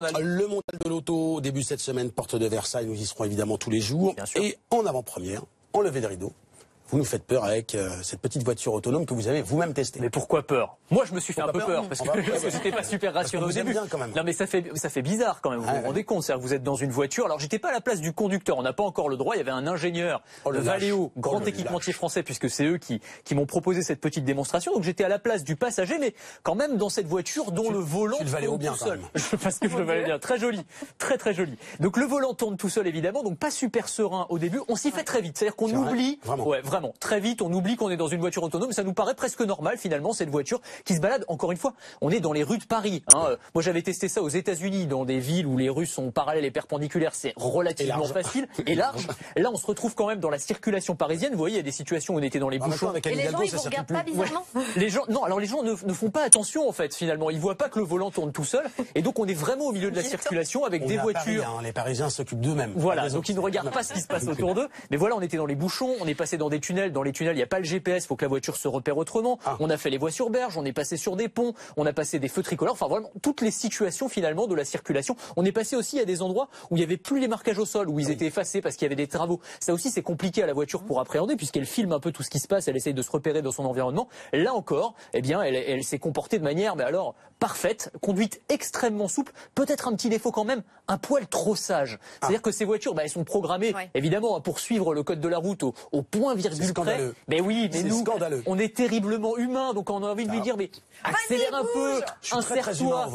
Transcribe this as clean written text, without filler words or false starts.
Le mondial de l'auto, début cette semaine, porte de Versailles, nous y serons évidemment tous les jours. Et en avant-première, en levée de rideau, vous nous faites peur avec cette petite voiture autonome que vous avez vous-même testée. Mais pourquoi peur? Moi, je me suis fait un peu peur parce que j'étais pas super rassuré au début. Quand même. Non, mais ça fait bizarre quand même. Vous vous rendez compte? C'est-à-dire que vous êtes dans une voiture. Alors, j'étais pas à la place du conducteur. On n'a pas encore le droit. Il y avait un ingénieur de Valeo, grand équipementier français, puisque c'est eux qui m'ont proposé cette petite démonstration. Donc, j'étais à la place du passager, mais quand même dans cette voiture dont le volant tourne tout seul. Parce que je le valais bien. Très joli. Très, très joli. Donc, le volant tourne tout seul, évidemment. Donc, pas super serein au début. On s'y fait très vite. C'est-à-dire qu'on oublie. Ouais, vraiment. Très vite, on oublie qu'on est dans une voiture autonome. Ça nous paraît presque normal, finalement, cette voiture qui se balade. Encore une fois, on est dans les rues de Paris. Moi, j'avais testé ça aux États-Unis, dans des villes où les rues sont parallèles et perpendiculaires. C'est relativement facile et large. Là, on se retrouve quand même dans la circulation parisienne. Vous voyez, il y a des situations où on était dans les bouchons. Et les gens, ils vous regardent pas bizarrement. Les gens, non. Alors les gens ne font pas attention en fait. Finalement, ils voient pas que le volant tourne tout seul. Et donc, on est vraiment au milieu de la circulation avec des voitures. Paris, les Parisiens s'occupent d'eux-mêmes. Voilà. Donc, ils ne regardent pas ce qui se passe autour d'eux. Mais voilà, on était dans les bouchons. On est passé dans des tunnels. Dans les tunnels, il n'y a pas le GPS. Faut que la voiture se repère autrement. On a fait les voies sur berge, on est passé sur des ponts, on a passé des feux tricolores, enfin vraiment toutes les situations finalement de la circulation. On est passé aussi à des endroits où il y avait plus les marquages au sol, où ils étaient effacés parce qu'il y avait des travaux. Ça aussi c'est compliqué à la voiture pour appréhender puisqu'elle filme un peu tout ce qui se passe, elle essaye de se repérer dans son environnement. Là encore, eh bien elle s'est comportée de manière parfaite, conduite extrêmement souple, peut-être un petit défaut quand même, un poil trop sage. C'est-à-dire que ces voitures, elles sont programmées évidemment pour suivre le code de la route au point virgule près. Mais oui, mais nous on est terriblement humain, donc on a envie de lui dire mais accélère un peu, insère-toi.